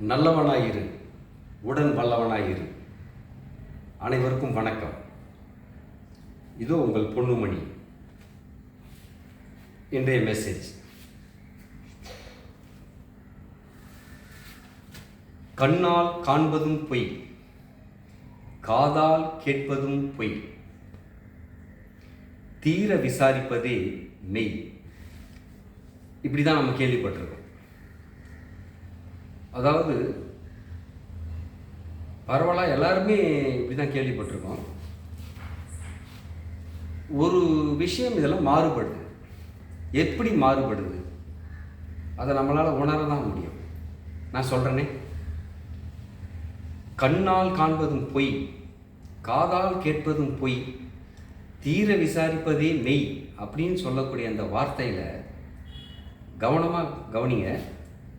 நல்லவனாயிரு, உடன் வல்லவனாயிரு. அனைவருக்கும் வணக்கம். இதோ உங்கள் பொன்னுமணி. இன்றைய மெசேஜ், கண்ணால் காண்பதும் பொய், காதால் கேட்பதும் பொய், தீர விசாரிப்பதே மெய். இப்படி தான் நம்ம கேள்விப்பட்டிருக்கோம். அதாவது பரவலாக எல்லாருமே இப்படி தான் கேள்விப்பட்டிருக்கோம். ஒரு விஷயம் இதெல்லாம் மாறுபடுது. எப்படி மாறுபடுது அதை நம்மளால் உணர தான் முடியும். நான் சொல்கிறேனே, கண்ணால் காண்பதும் பொய், காதால் கேட்பதும் பொய், தீர விசாரிப்பதே மெய் அப்படின்னு சொல்லக்கூடிய அந்த வார்த்தையில் கவனமாக கவனிங்க.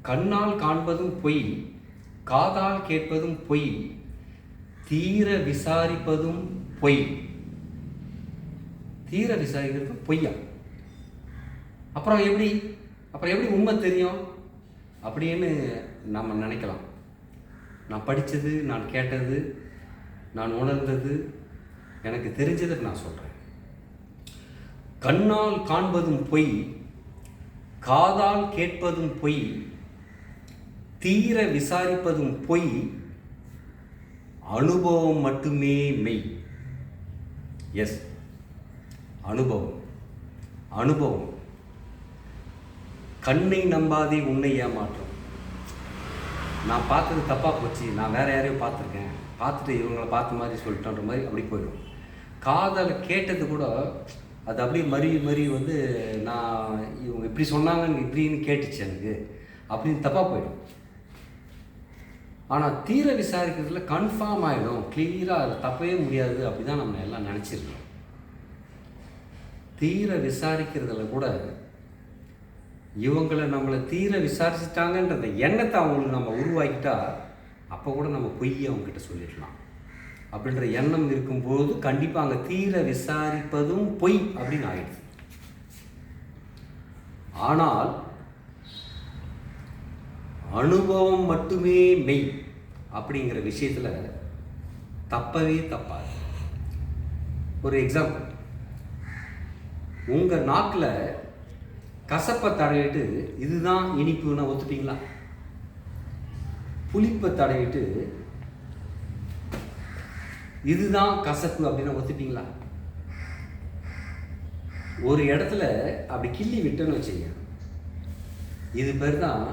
கண்ணால் காண்பதும் பொய், காதால் கேட்பதும் பொய், தீர விசாரிப்பதும் பொய். தீர விசாரிக்கிறதும் பொய்யா? அப்புறம் எப்படி உண்மை தெரியும் அப்படின்னு நம்ம நினைக்கலாம். நான் படித்தது, நான் கேட்டது, நான் உணர்ந்தது, எனக்கு தெரிஞ்சதுக்கு நான் சொல்கிறேன். கண்ணால் காண்பதும் பொய், காதால் கேட்பதும் பொய், தீர விசாரிப்பதும் பொய், அனுபவம் மட்டுமே மெய். எஸ், அனுபவம். கண்ணை நம்பாதே உன்னை ஏமாற்றும். நான் பார்த்தது தப்பாக போச்சு, நான் வேற யாரையும் பார்த்துருக்கேன், பார்த்துட்டு இவங்களை பார்த்த மாதிரி சொல்லிட்டோன்ற மாதிரி அப்படி போயிடும். காதலை கேட்டது கூட அது அப்படியே மறி நான் இவங்க இப்படி சொன்னாங்கன்னு இப்படின்னு கேட்டுச்சு எனக்கு அப்படின்னு தப்பாக போயிடும். ஆனால் தீர விசாரிக்கிறதுல கன்ஃபார்ம் ஆகிடும், கிளியராக அது தப்பவே முடியாது. அப்படி தான் நம்ம எல்லாம் நினச்சிருக்கோம். தீர விசாரிக்கிறதுல கூட இவங்களை நம்மளை தீர விசாரிச்சிட்டாங்கன்ற எண்ணத்தை அவங்களுக்கு நம்ம உருவாக்கிட்டா அப்போ கூட நம்ம பொய்யை அவங்ககிட்ட சொல்லிடலாம். அப்படின்ற எண்ணம் இருக்கும்போது கண்டிப்பாக அங்கே தீர விசாரிப்பதும் பொய் அப்படின்னு ஆயிடுது. ஆனால் அனுபவம் மட்டுமே மெய் அப்படிங்கிற விஷயத்தில் தப்பவே தப்பாது. ஒரு எக்ஸாம்பிள், உங்கள் நாக்கில் கசப்பை தடவிட்டு இதுதான் இனிப்புன்னு ஒத்துப்பீங்களா? புளிப்பை தடவிட்டு இதுதான் கசப்பு அப்படின்னு ஒத்துப்பீங்களா? ஒரு இடத்துல அப்படி கிள்ளி விட்டோன்னு வச்சுங்க, இது பேர் தான்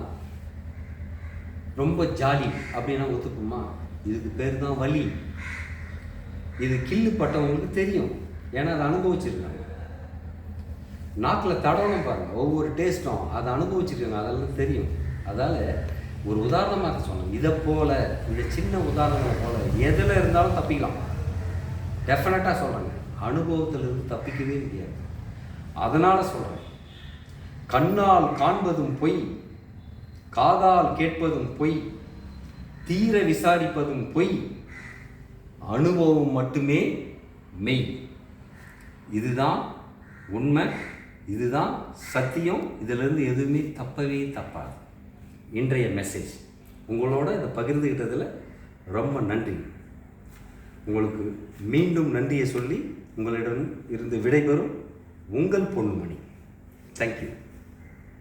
ரொம்ப ஜாலி அப்படின்னா ஒத்துக்குமா? இதுக்கு பேர் தான் வலி. இது கிள்ளு பட்டவங்களுக்கு தெரியும், ஏன்னா அதை அனுபவிச்சிருக்காங்க. நாக்கில் தடவணும் பாருங்கள், ஒவ்வொரு டேஸ்ட்டும் அதை அனுபவிச்சிருக்காங்க, அதெல்லாம் தெரியும். அதால் ஒரு உதாரணமாக சொன்னேன். இதை போல், இந்த சின்ன உதாரணம் போல் எதில் இருந்தாலும் தப்பிக்கலாம். டெஃபினட்டாக சொல்கிறேங்க, அனுபவத்திலிருந்து தப்பிக்கவே முடியாது. அதனால் சொல்கிறேன், கண்ணால் காண்பதும் பொய், காதால் கேட்பதும் பொய், தீர விசாரிப்பதும் பொய், அனுபவம் மட்டுமே மெய். இதுதான் உண்மை, இதுதான் சத்தியம். இதிலிருந்து எதுவுமே தப்பவே தப்பாது. இன்றைய மெசேஜ் உங்களோட இதை பகிர்ந்துக்கிட்டதில் ரொம்ப நன்றி. உங்களுக்கு மீண்டும் நன்றியை சொல்லி உங்களிடம் இருந்து விடைபெறும் உங்கள் பொன்னுமணி. தேங்க்யூ.